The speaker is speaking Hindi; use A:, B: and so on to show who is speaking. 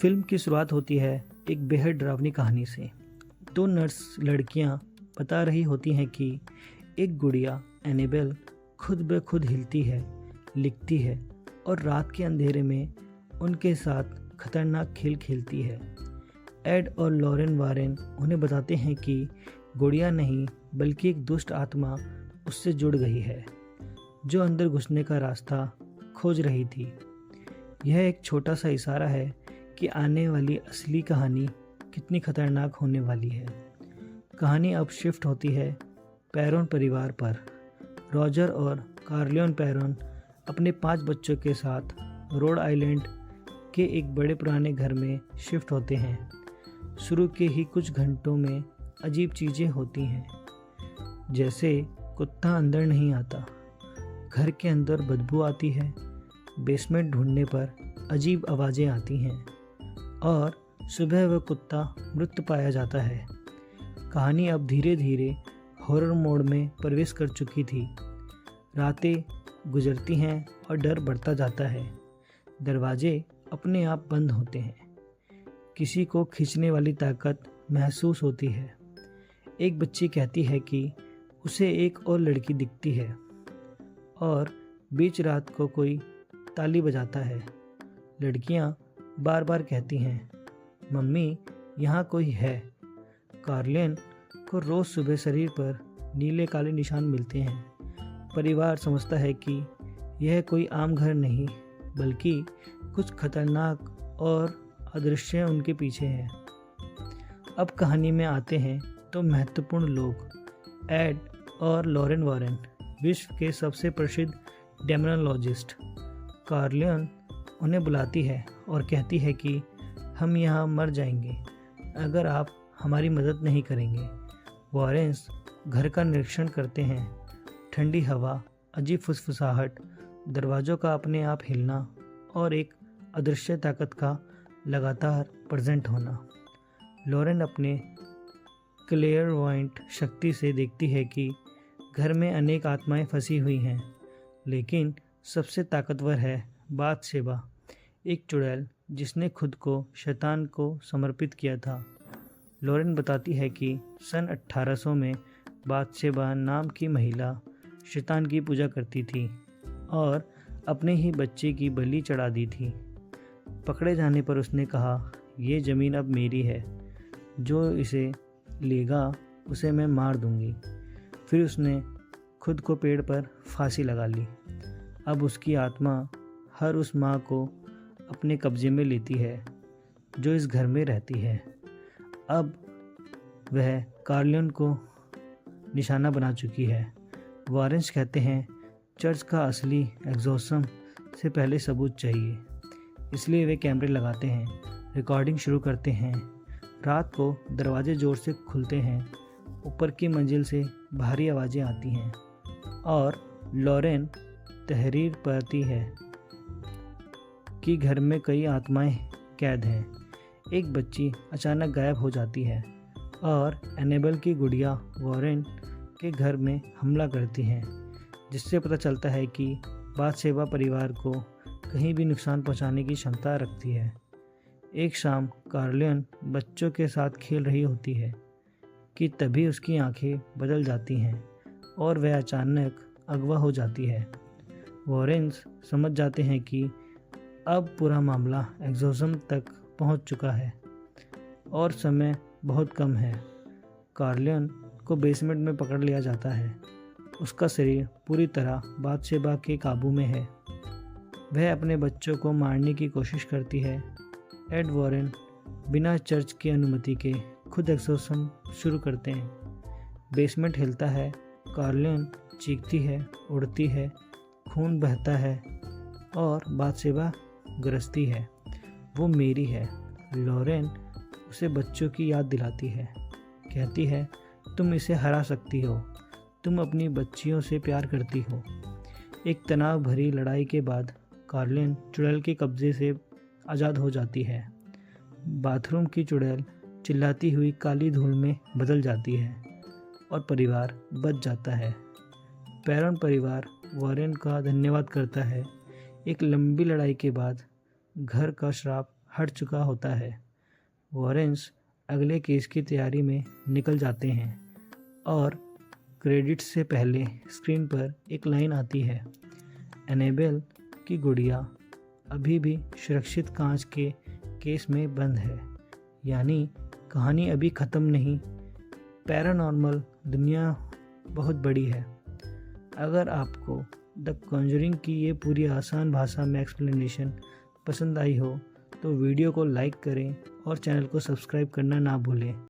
A: फिल्म की शुरुआत होती है एक बेहद डरावनी कहानी से। दो नर्स लड़कियां बता रही होती हैं कि एक गुड़िया एनेबेल खुद ब खुद हिलती है, लिखती है और रात के अंधेरे में उनके साथ खतरनाक खेल खेलती है। एड और लॉरेन वारेन उन्हें बताते हैं कि गुड़िया नहीं बल्कि एक दुष्ट आत्मा उससे जुड़ गई है जो अंदर घुसने का रास्ता खोज रही थी। यह एक छोटा सा इशारा है कि आने वाली असली कहानी कितनी खतरनाक होने वाली है। कहानी अब शिफ्ट होती है पैरोन परिवार पर। रॉजर और कार्लियन पैरोन अपने 5 बच्चों के साथ रोड आइलैंड के एक बड़े पुराने घर में शिफ्ट होते हैं। शुरू के ही कुछ घंटों में अजीब चीज़ें होती हैं, जैसे कुत्ता अंदर नहीं आता, घर के अंदर बदबू आती है, बेसमेंट ढूंढने पर अजीब आवाज़ें आती हैं और सुबह वह कुत्ता मृत पाया जाता है। कहानी अब धीरे धीरे हॉरर मोड में प्रवेश कर चुकी थी। रातें गुजरती हैं और डर बढ़ता जाता है। दरवाजे अपने आप बंद होते हैं। किसी को खींचने वाली ताकत महसूस होती है। एक बच्ची कहती है कि उसे एक और लड़की दिखती है और बीच रात को कोई ताली बजाता है। लड़कियां बार बार कहती हैं, मम्मी यहाँ कोई है। कार्लियन को रोज़ सुबह शरीर पर नीले काले निशान मिलते हैं। परिवार समझता है कि यह कोई आम घर नहीं बल्कि कुछ खतरनाक और अदृश्य उनके पीछे है। अब कहानी में आते हैं तो महत्वपूर्ण लोग एड और लॉरेन वारेन, विश्व के सबसे प्रसिद्ध डेमोनोलॉजिस्ट। कार्लियन उन्हें बुलाती है और कहती है कि हम यहाँ मर जाएंगे अगर आप हमारी मदद नहीं करेंगे। वारेंस घर का निरीक्षण करते हैं। ठंडी हवा, अजीब फुसफुसाहट, दरवाज़ों का अपने आप हिलना और एक अदृश्य ताकत का लगातार प्रेजेंट होना। लॉरेन अपने क्लेयरवॉयंट शक्ति से देखती है कि घर में अनेक आत्माएं फंसी हुई हैं, लेकिन सबसे ताकतवर है बाथशेबा, एक चुड़ैल जिसने खुद को शैतान को समर्पित किया था। लॉरेन बताती है कि सन 1800 में बाथशेबा नाम की महिला शैतान की पूजा करती थी और अपने ही बच्चे की बलि चढ़ा दी थी। पकड़े जाने पर उसने कहा, ये ज़मीन अब मेरी है, जो इसे लेगा उसे मैं मार दूंगी। फिर उसने खुद को पेड़ पर फांसी लगा ली। अब उसकी आत्मा हर उस माँ को अपने कब्जे में लेती है जो इस घर में रहती है। अब वह कार्लियन को निशाना बना चुकी है। वारेंस कहते हैं चर्च का असली एग्जॉर्सिज्म से पहले सबूत चाहिए, इसलिए वे कैमरे लगाते हैं, रिकॉर्डिंग शुरू करते हैं। रात को दरवाजे ज़ोर से खुलते हैं, ऊपर की मंजिल से भारी आवाज़ें आती हैं और लॉरेन तहरीर पाती है कि घर में कई आत्माएं कैद हैं। एक बच्ची अचानक गायब हो जाती है और एनेबल की गुड़िया वारेन के घर में हमला करती हैं, जिससे पता चलता है कि बाथशेबा परिवार को कहीं भी नुकसान पहुंचाने की क्षमता रखती है। एक शाम कार्लियन बच्चों के साथ खेल रही होती है कि तभी उसकी आंखें बदल जाती हैं और वह अचानक अगवा हो जाती है। वारेंस समझ जाते हैं कि अब पूरा मामला एग्जॉर्सिज्म तक पहुंच चुका है और समय बहुत कम है। कार्लियन को बेसमेंट में पकड़ लिया जाता है। उसका शरीर पूरी तरह बाथशेबा के काबू में है। वह अपने बच्चों को मारने की कोशिश करती है। एड वारेन बिना चर्च की अनुमति के खुद एग्जॉर्सिज्म शुरू करते हैं। बेसमेंट हिलता है, कार्लियन चीखती है, उड़ती है, खून बहता है और बाथशेबा गरजती है, वो मेरी है। लॉरेन उसे बच्चों की याद दिलाती है, कहती है तुम इसे हरा सकती हो, तुम अपनी बच्चियों से प्यार करती हो। एक तनाव भरी लड़ाई के बाद कार्लियन चुड़ैल के कब्जे से आज़ाद हो जाती है। बाथरूम की चुड़ैल चिल्लाती हुई काली धूल में बदल जाती है और परिवार बच जाता है। पैरोन परिवार वारेन का धन्यवाद करता है। एक लंबी लड़ाई के बाद घर का श्राप हट चुका होता है। वॉरेंस अगले केस की तैयारी में निकल जाते हैं और क्रेडिट्स से पहले स्क्रीन पर एक लाइन आती है, एनेबेल की गुड़िया अभी भी सुरक्षित कांच के केस में बंद है। यानी कहानी अभी ख़त्म नहीं, पैरानॉर्मल दुनिया बहुत बड़ी है। अगर आपको द कॉन्जरिंग की ये पूरी आसान भाषा में एक्सप्लेनेशन पसंद आई हो तो वीडियो को लाइक करें और चैनल को सब्सक्राइब करना ना भूलें।